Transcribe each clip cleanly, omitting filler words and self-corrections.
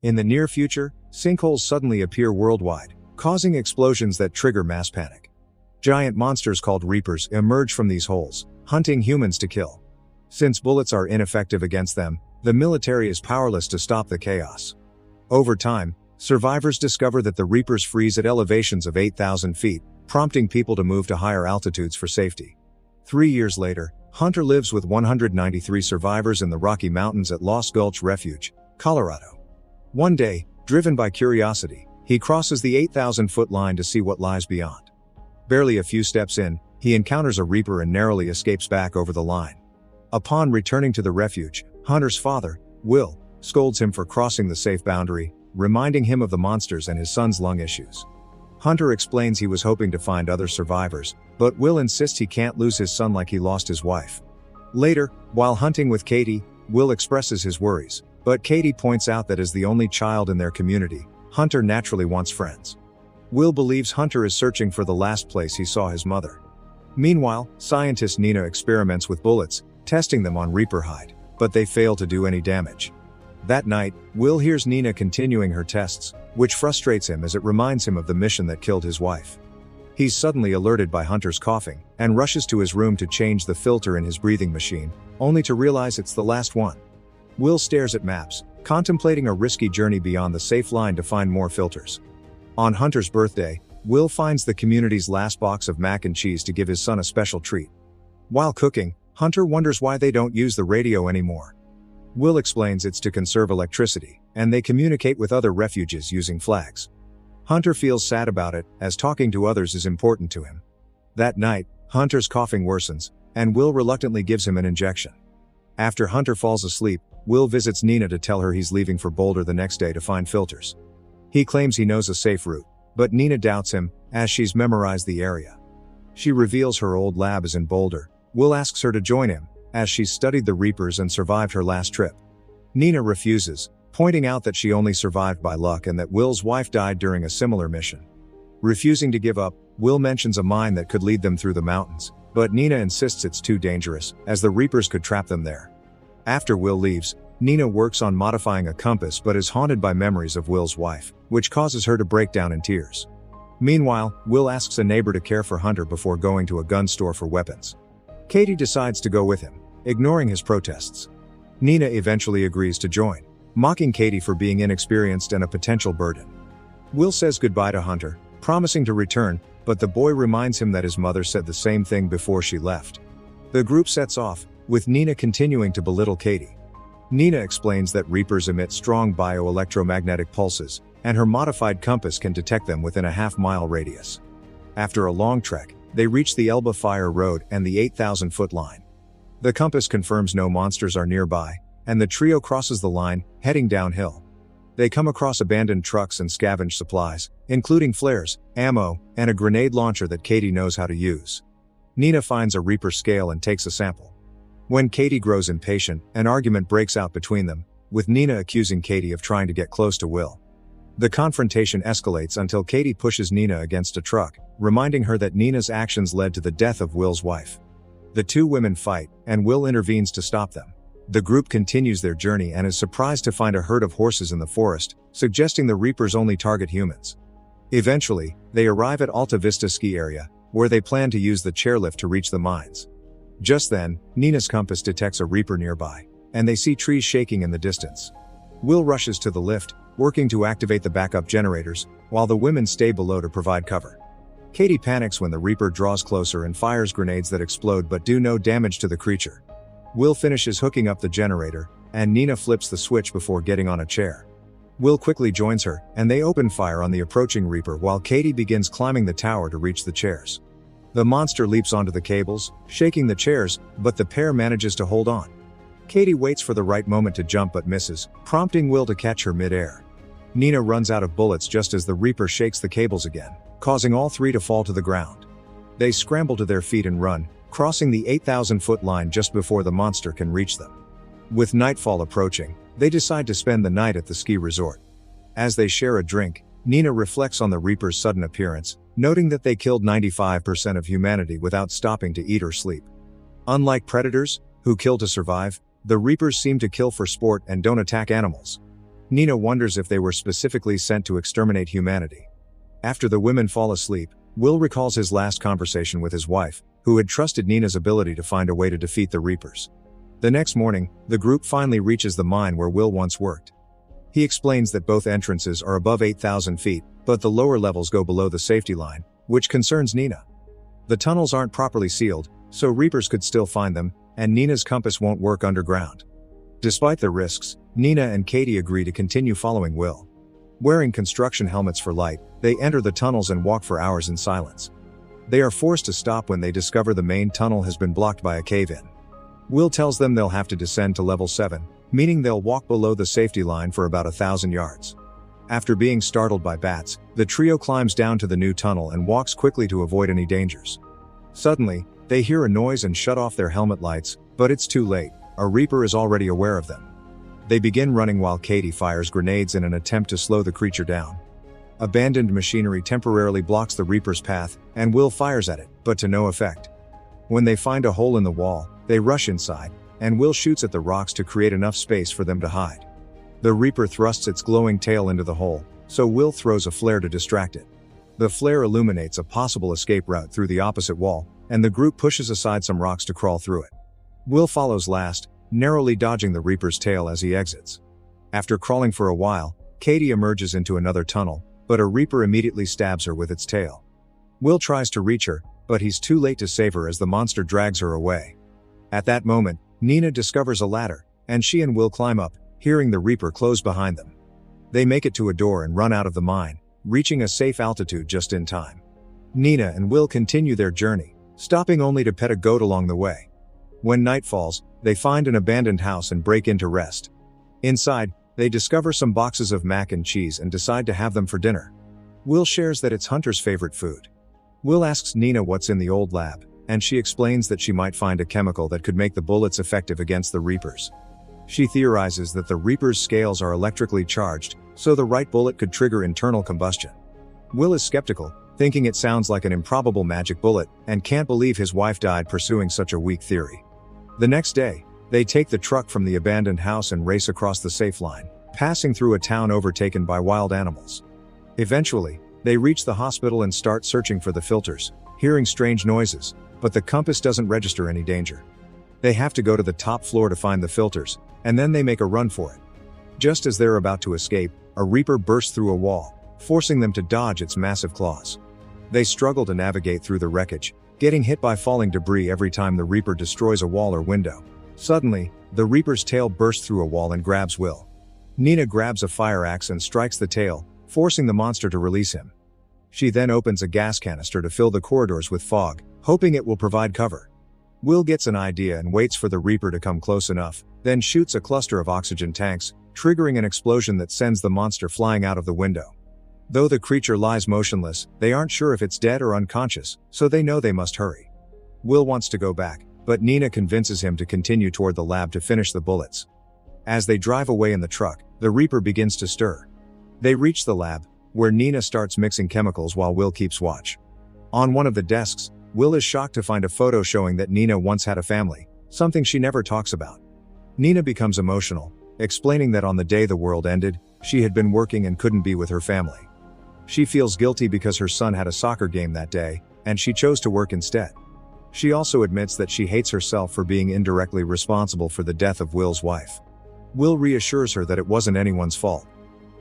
In the near future, sinkholes suddenly appear worldwide, causing explosions that trigger mass panic. Giant monsters called reapers emerge from these holes, hunting humans to kill. Since bullets are ineffective against them, the military is powerless to stop the chaos. Over time, survivors discover that the reapers freeze at elevations of 8,000 feet, prompting people to move to higher altitudes for safety. 3 years later, Hunter lives with 193 survivors in the Rocky Mountains at Lost Gulch Refuge, Colorado. One day, driven by curiosity, he crosses the 8,000-foot line to see what lies beyond. Barely a few steps in, he encounters a reaper and narrowly escapes back over the line. Upon returning to the refuge, Hunter's father, Will, scolds him for crossing the safe boundary, reminding him of the monsters and his son's lung issues. Hunter explains he was hoping to find other survivors, but Will insists he can't lose his son like he lost his wife. Later, while hunting with Katie, Will expresses his worries, but Katie points out that as the only child in their community, Hunter naturally wants friends. Will believes Hunter is searching for the last place he saw his mother. Meanwhile, scientist Nina experiments with bullets, testing them on Reaper hide, but they fail to do any damage. That night, Will hears Nina continuing her tests, which frustrates him as it reminds him of the mission that killed his wife. He's suddenly alerted by Hunter's coughing, and rushes to his room to change the filter in his breathing machine, only to realize it's the last one. Will stares at maps, contemplating a risky journey beyond the safe line to find more filters. On Hunter's birthday, Will finds the community's last box of mac and cheese to give his son a special treat. While cooking, Hunter wonders why they don't use the radio anymore. Will explains it's to conserve electricity, and they communicate with other refuges using flags. Hunter feels sad about it, as talking to others is important to him. That night, Hunter's coughing worsens, and Will reluctantly gives him an injection. After Hunter falls asleep, Will visits Nina to tell her he's leaving for Boulder the next day to find filters. He claims he knows a safe route, but Nina doubts him, as she's memorized the area. She reveals her old lab is in Boulder. Will asks her to join him, as she's studied the Reapers and survived her last trip. Nina refuses, pointing out that she only survived by luck and that Will's wife died during a similar mission. Refusing to give up, Will mentions a mine that could lead them through the mountains, but Nina insists it's too dangerous, as the Reapers could trap them there. After Will leaves, Nina works on modifying a compass but is haunted by memories of Will's wife, which causes her to break down in tears. Meanwhile, Will asks a neighbor to care for Hunter before going to a gun store for weapons. Katie decides to go with him, ignoring his protests. Nina eventually agrees to join, mocking Katie for being inexperienced and a potential burden. Will says goodbye to Hunter, promising to return, but the boy reminds him that his mother said the same thing before she left. The group sets off, with Nina continuing to belittle Katie. Nina explains that Reapers emit strong bioelectromagnetic pulses, and her modified compass can detect them within a half-mile radius. After a long trek, they reach the Elba Fire Road and the 8,000-foot line. The compass confirms no monsters are nearby, and the trio crosses the line, heading downhill. They come across abandoned trucks and scavenge supplies, including flares, ammo, and a grenade launcher that Katie knows how to use. Nina finds a Reaper scale and takes a sample. When Katie grows impatient, an argument breaks out between them, with Nina accusing Katie of trying to get close to Will. The confrontation escalates until Katie pushes Nina against a truck, reminding her that Nina's actions led to the death of Will's wife. The two women fight, and Will intervenes to stop them. The group continues their journey and is surprised to find a herd of horses in the forest, suggesting the Reapers only target humans. Eventually, they arrive at Alta Vista ski area, where they plan to use the chairlift to reach the mines. Just then, Nina's compass detects a Reaper nearby, and they see trees shaking in the distance. Will rushes to the lift, working to activate the backup generators, while the women stay below to provide cover. Katie panics when the Reaper draws closer and fires grenades that explode but do no damage to the creature. Will finishes hooking up the generator, and Nina flips the switch before getting on a chair. Will quickly joins her, and they open fire on the approaching Reaper while Katie begins climbing the tower to reach the chairs. The monster leaps onto the cables, shaking the chairs, but the pair manages to hold on. Katie waits for the right moment to jump but misses, prompting Will to catch her mid-air. Nina runs out of bullets just as the Reaper shakes the cables again, causing all three to fall to the ground. They scramble to their feet and run, crossing the 8,000-foot line just before the monster can reach them. With nightfall approaching, they decide to spend the night at the ski resort. As they share a drink, Nina reflects on the Reaper's sudden appearance, noting that they killed 95% of humanity without stopping to eat or sleep. Unlike predators, who kill to survive, the Reapers seem to kill for sport and don't attack animals. Nina wonders if they were specifically sent to exterminate humanity. After the women fall asleep, Will recalls his last conversation with his wife, who had trusted Nina's ability to find a way to defeat the Reapers. The next morning, the group finally reaches the mine where Will once worked. He explains that both entrances are above 8,000 feet, but the lower levels go below the safety line, which concerns Nina. The tunnels aren't properly sealed, so Reapers could still find them, and Nina's compass won't work underground. Despite the risks, Nina and Katie agree to continue following Will. Wearing construction helmets for light, they enter the tunnels and walk for hours in silence. They are forced to stop when they discover the main tunnel has been blocked by a cave-in. Will tells them they'll have to descend to level 7, meaning they'll walk below the safety line for about 1,000 yards. After being startled by bats, the trio climbs down to the new tunnel and walks quickly to avoid any dangers. Suddenly, they hear a noise and shut off their helmet lights, but it's too late. A Reaper is already aware of them. They begin running while Katie fires grenades in an attempt to slow the creature down. Abandoned machinery temporarily blocks the Reaper's path, and Will fires at it, but to no effect. When they find a hole in the wall, they rush inside, and Will shoots at the rocks to create enough space for them to hide. The Reaper thrusts its glowing tail into the hole, so Will throws a flare to distract it. The flare illuminates a possible escape route through the opposite wall, and the group pushes aside some rocks to crawl through it. Will follows last, narrowly dodging the Reaper's tail as he exits. After crawling for a while, Katie emerges into another tunnel, but a Reaper immediately stabs her with its tail. Will tries to reach her, but he's too late to save her as the monster drags her away. At that moment, Nina discovers a ladder, and she and Will climb up, hearing the Reaper close behind them. They make it to a door and run out of the mine, reaching a safe altitude just in time. Nina and Will continue their journey, stopping only to pet a goat along the way. When night falls, they find an abandoned house and break in to rest. Inside, they discover some boxes of mac and cheese and decide to have them for dinner. Will shares that it's Hunter's favorite food. Will asks Nina what's in the old lab, and she explains that she might find a chemical that could make the bullets effective against the Reapers. She theorizes that the Reapers' scales are electrically charged, so the right bullet could trigger internal combustion. Will is skeptical, thinking it sounds like an improbable magic bullet, and can't believe his wife died pursuing such a weak theory. The next day, they take the truck from the abandoned house and race across the safe line, passing through a town overtaken by wild animals. Eventually, they reach the hospital and start searching for the filters, hearing strange noises, but the compass doesn't register any danger. They have to go to the top floor to find the filters, and then they make a run for it. Just as they're about to escape, a Reaper bursts through a wall, forcing them to dodge its massive claws. They struggle to navigate through the wreckage, getting hit by falling debris every time the Reaper destroys a wall or window. Suddenly, the Reaper's tail bursts through a wall and grabs Will. Nina grabs a fire axe and strikes the tail, forcing the monster to release him. She then opens a gas canister to fill the corridors with fog, hoping it will provide cover. Will gets an idea and waits for the Reaper to come close enough, then shoots a cluster of oxygen tanks, triggering an explosion that sends the monster flying out of the window. Though the creature lies motionless, they aren't sure if it's dead or unconscious, so they know they must hurry. Will wants to go back, but Nina convinces him to continue toward the lab to finish the bullets. As they drive away in the truck, the Reaper begins to stir. They reach the lab, where Nina starts mixing chemicals while Will keeps watch. On one of the desks, Will is shocked to find a photo showing that Nina once had a family, something she never talks about. Nina becomes emotional, explaining that on the day the world ended, she had been working and couldn't be with her family. She feels guilty because her son had a soccer game that day, and she chose to work instead. She also admits that she hates herself for being indirectly responsible for the death of Will's wife. Will reassures her that it wasn't anyone's fault.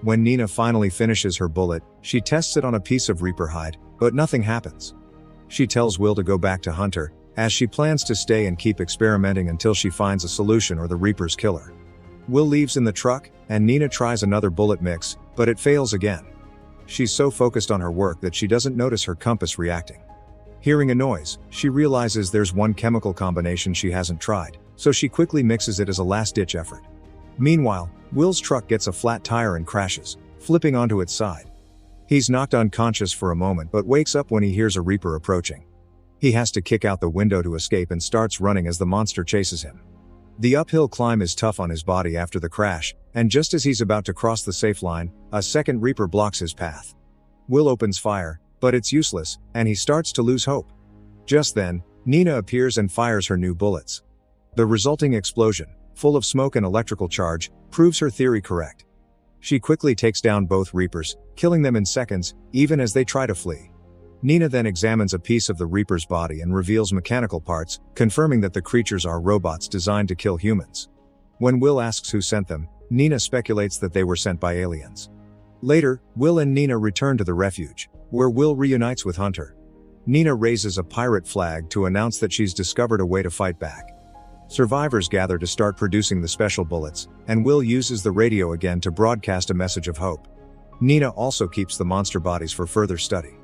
When Nina finally finishes her bullet, she tests it on a piece of Reaper hide, but nothing happens. She tells Will to go back to Hunter, as she plans to stay and keep experimenting until she finds a solution or the Reaper's killer. Will leaves in the truck, and Nina tries another bullet mix, but it fails again. She's so focused on her work that she doesn't notice her compass reacting. Hearing a noise, she realizes there's one chemical combination she hasn't tried, so she quickly mixes it as a last-ditch effort. Meanwhile, Will's truck gets a flat tire and crashes, flipping onto its side. He's knocked unconscious for a moment but wakes up when he hears a Reaper approaching. He has to kick out the window to escape and starts running as the monster chases him. The uphill climb is tough on his body after the crash, and just as he's about to cross the safe line, a second Reaper blocks his path. Will opens fire, but it's useless, and he starts to lose hope. Just then, Nina appears and fires her new bullets. The resulting explosion, full of smoke and electrical charge, proves her theory correct. She quickly takes down both Reapers, killing them in seconds, even as they try to flee. Nina then examines a piece of the Reaper's body and reveals mechanical parts, confirming that the creatures are robots designed to kill humans. When Will asks who sent them, Nina speculates that they were sent by aliens. Later, Will and Nina return to the refuge, where Will reunites with Hunter. Nina raises a pirate flag to announce that she's discovered a way to fight back. Survivors gather to start producing the special bullets, and Will uses the radio again to broadcast a message of hope. Nina also keeps the monster bodies for further study.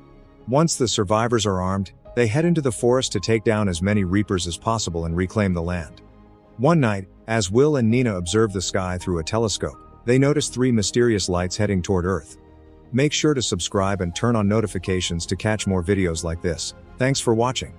Once the survivors are armed, they head into the forest to take down as many Reapers as possible and reclaim the land. One night, as Will and Nina observe the sky through a telescope, they notice 3 mysterious lights heading toward Earth. Make sure to subscribe and turn on notifications to catch more videos like this. Thanks for watching.